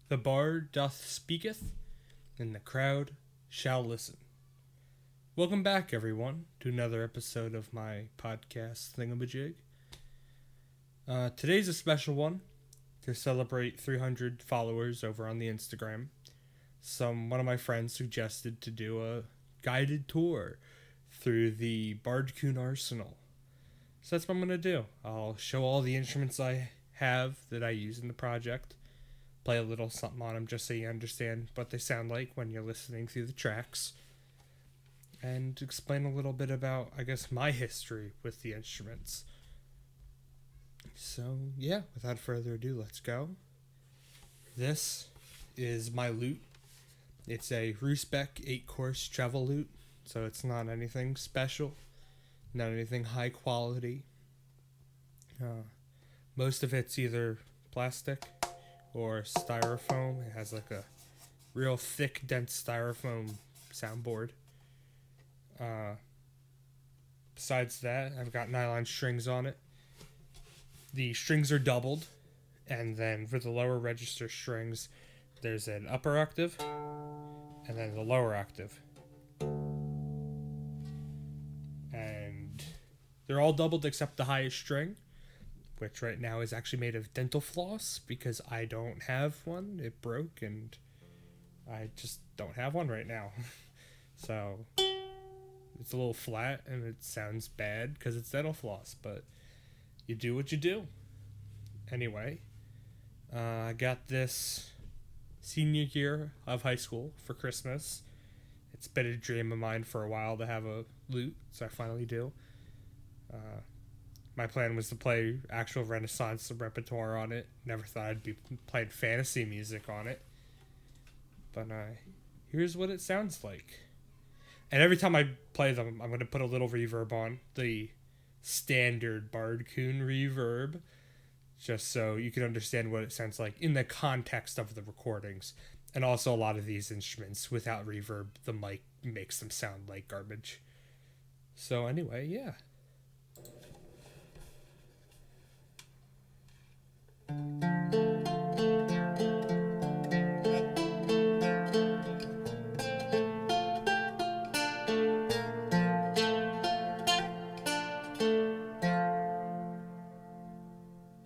The bard doth speaketh, and the crowd shall listen. Welcome back, everyone, to another episode of my podcast thingamajig. Today's a special one to celebrate 300 followers over on the Instagram. One of my friends suggested to do a guided tour through the Bard Coon Arsenal. So that's what I'm going to do. I'll show all the instruments I have that I use in the project. Play a little something on them just so you understand what they sound like when you're listening through the tracks. And explain a little bit about, my history with the instruments. So, yeah, without further ado, let's go. This is my lute. It's a Rusbeck 8-course treble lute, so it's not anything special, not anything high quality. Most of it's either plastic or styrofoam. It has like a real thick, dense styrofoam soundboard. Besides that, I've got nylon strings on it. The strings are doubled, and then for the lower register strings, there's an upper octave, and then the lower octave. And they're all doubled except the highest string, which right now is actually made of dental floss because I don't have one. It broke, and I just don't have one right now. So it's a little flat, and it sounds bad because it's dental floss, but you do what you do. Anyway, I got this senior year of high school for Christmas. It's been a dream of mine for a while to have a lute, so I finally do. My plan was to play actual Renaissance repertoire on it. Never thought I'd be playing fantasy music on it. But here's what it sounds like. And every time I play them, I'm going to put a little reverb on. The standard Bard Coon reverb. Just so you can understand what it sounds like in the context of the recordings. And also a lot of these instruments, without reverb, the mic makes them sound like garbage. So anyway, yeah.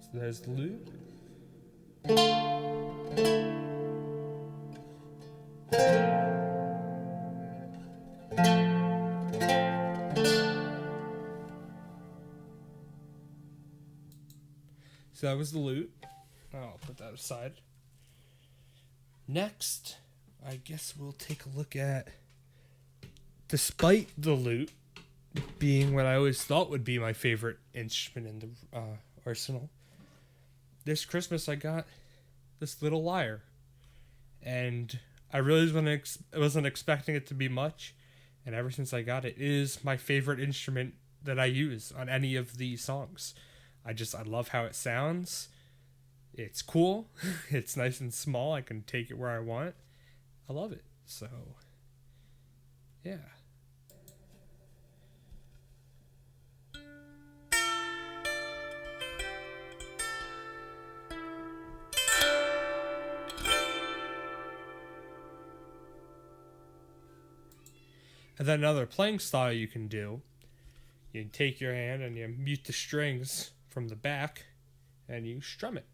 So there's the lute. So that was the lute. I'll put that aside. Next, I guess we'll take a look at, despite the lute being what I always thought would be my favorite instrument in the arsenal, this Christmas I got this little lyre. And I really wasn't expecting it to be much. And ever since I got it, it is my favorite instrument that I use on any of the songs. I love how it sounds. It's cool. It's nice and small. I can take it where I want. I love it. So, yeah. And then another playing style you can do, you take your hand and you mute the strings from the back and you strum it.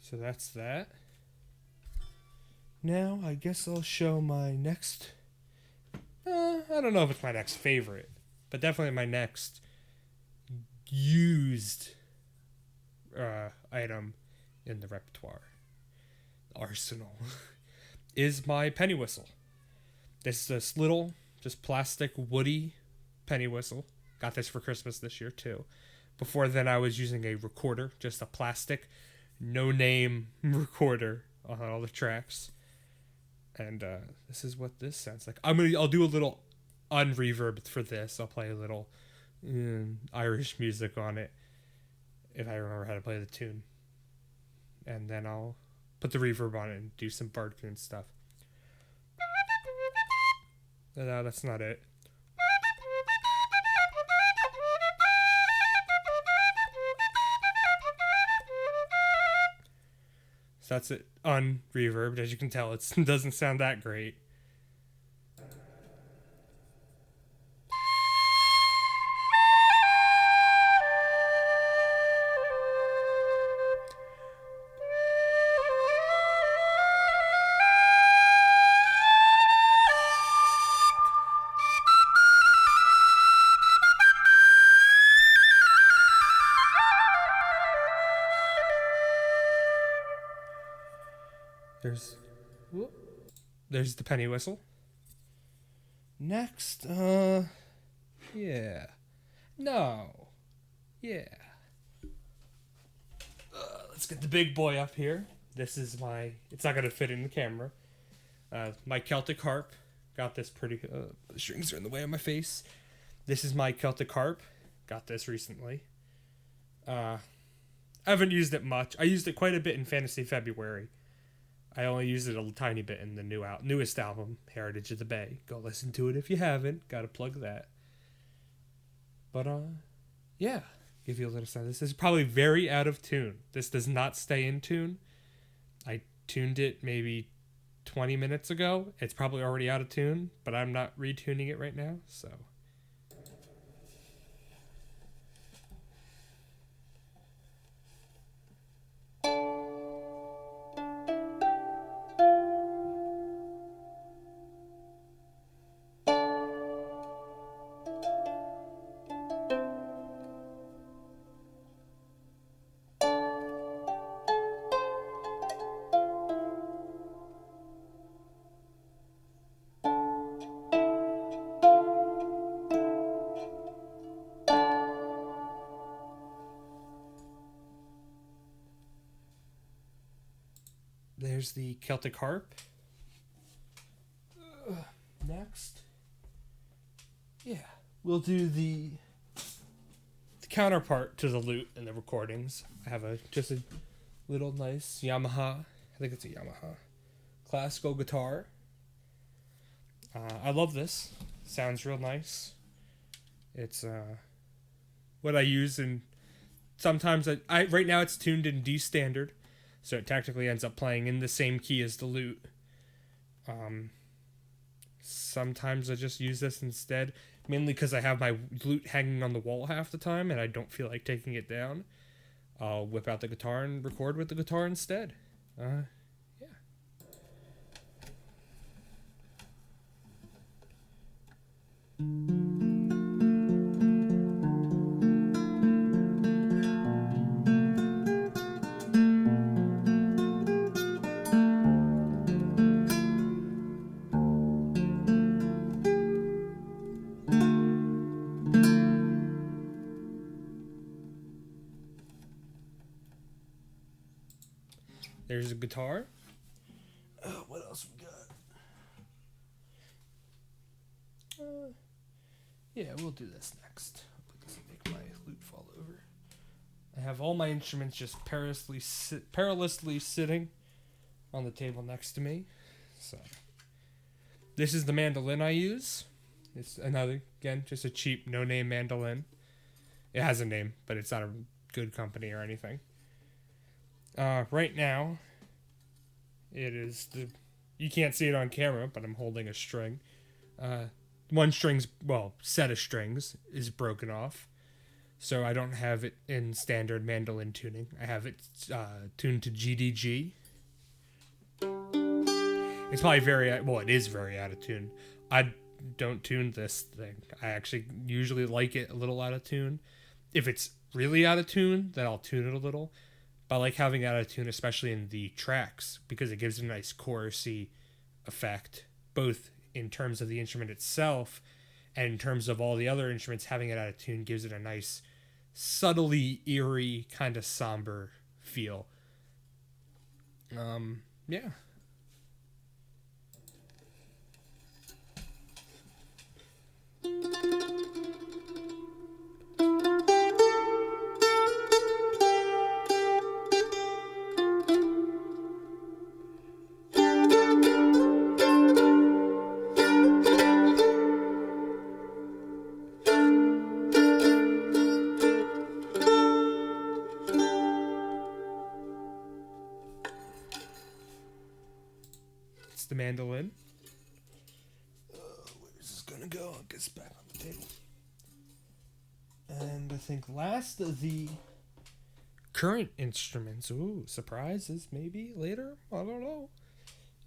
So that's that. Now, I guess I'll show my next, I don't know if it's my next favorite, but definitely my next used item in the repertoire, arsenal, is my penny whistle. This little, just plastic, woody penny whistle. Got this for Christmas this year, too. Before then, I was using a recorder, just a plastic, no-name recorder on all the tracks. And this is what this sounds like. I'll do a little unreverb for this. I'll play a little Irish music on it if I remember how to play the tune. and then I'll put the reverb on it and do some Bardcoon stuff. No, that's not it. So that's it, unreverbed. As you can tell, it doesn't sound that great. There's the penny whistle. Next, yeah. No. Yeah. Let's get the big boy up here. This is it's not going to fit in the camera. My Celtic Harp. Got this the strings are in the way of my face. This is my Celtic Harp. Got this recently. I haven't used it much. I used it quite a bit in Fantasy February. I only used it a tiny bit in the newest album, Heritage of the Bay. Go listen to it if you haven't. Gotta plug that. But, yeah. Give you a little sense. This is probably very out of tune. This does not stay in tune. I tuned it maybe 20 minutes ago. It's probably already out of tune, but I'm not retuning it right now, so... There's the Celtic Harp. Next. Yeah. We'll do the counterpart to the lute in the recordings. I have just a little nice Yamaha. I think it's a Yamaha. Classical guitar. I love this. Sounds real nice. It's what I use, and sometimes I right now it's tuned in D standard. So it technically ends up playing in the same key as the lute. Sometimes I just use this instead, mainly because I have my lute hanging on the wall half the time and I don't feel like taking it down. I'll whip out the guitar and record with the guitar instead. Yeah. There's a guitar. What else we got? Yeah, we'll do this next. I'll put this and make my lute fall over. I have all my instruments just perilously sitting on the table next to me. So, this is the mandolin I use. It's just a cheap, no-name mandolin. It has a name, but it's not a good company or anything. Right now, it is you can't see it on camera, but I'm holding a string. One set of strings is broken off, so I don't have it in standard mandolin tuning. I have it tuned to GDG. It's probably it is very out of tune. I don't tune this thing. I actually usually like it a little out of tune. If it's really out of tune, then I'll tune it a little. But I like having it out of tune, especially in the tracks, because it gives a nice chorusy effect, both in terms of the instrument itself and in terms of all the other instruments. Having it out of tune gives it a nice, subtly eerie, kind of somber feel. Yeah. It's the mandolin. Where's this gonna go? I'll get this back on the table. And I think last of the current instruments, surprises maybe later, I don't know,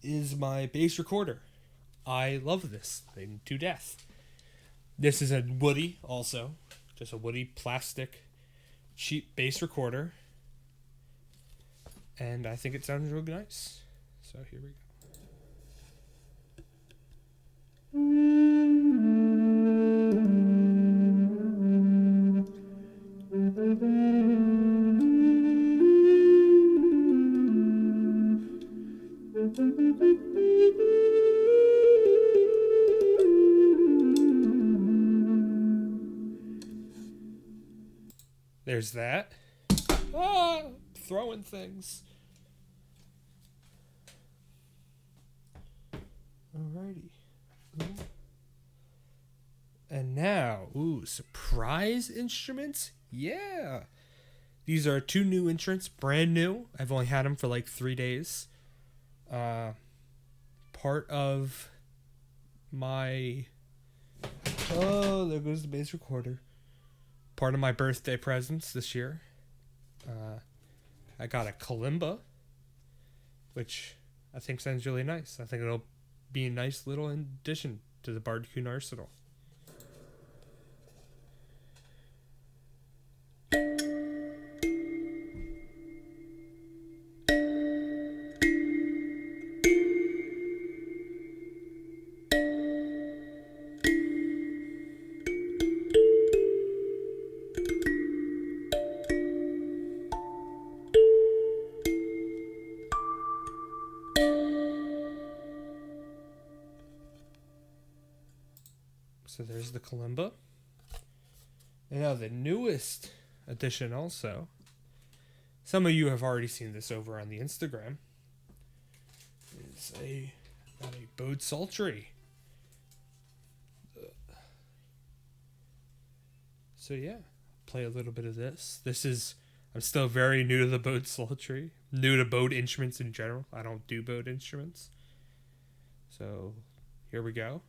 is my bass recorder. I love this thing to death. This is a Woody also, just a Woody plastic cheap bass recorder. And I think it sounds really nice. So here we go. There's that. Throwing things. Alrighty. And now, surprise instruments? Yeah. These are 2 new instruments, brand new. I've only had them for like 3 days. Part of my... Oh, there goes the bass recorder. Part of my birthday presents this year. I got a kalimba, which I think sounds really nice. I think it'll be a nice little addition to the Bardicoon arsenal. So there's the kalimba. And now the newest addition also. Some of you have already seen this over on the Instagram. Is a bowed psaltery. So yeah, play a little bit of this. I'm still very new to the bowed psaltery. New to bowed instruments in general. I don't do bowed instruments. So here we go.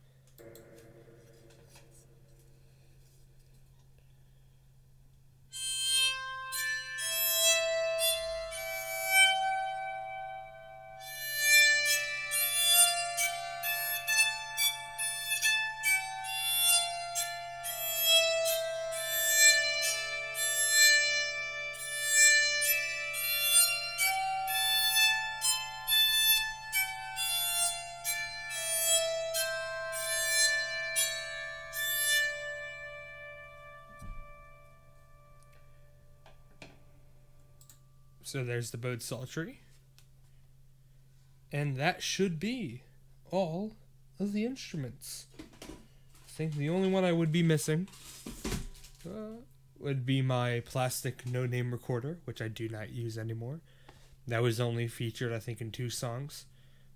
So there's the bowed psaltery. And that should be all of the instruments. I think the only one I would be missing would be my plastic no-name recorder, which I do not use anymore. That was only featured, I think, in 2 songs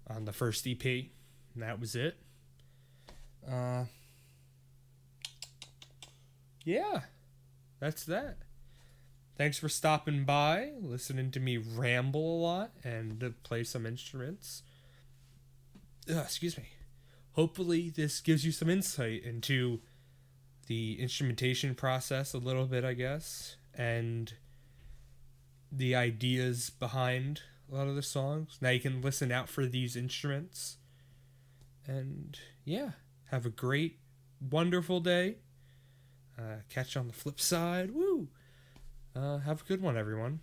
on the first EP. And that was it. Yeah, that's that. Thanks for stopping by, listening to me ramble a lot and play some instruments. Excuse me. Hopefully this gives you some insight into the instrumentation process a little bit, I guess, and the ideas behind a lot of the songs. Now you can listen out for these instruments. And yeah, have a great, wonderful day. Catch you on the flip side. Woo! Have a good one, everyone.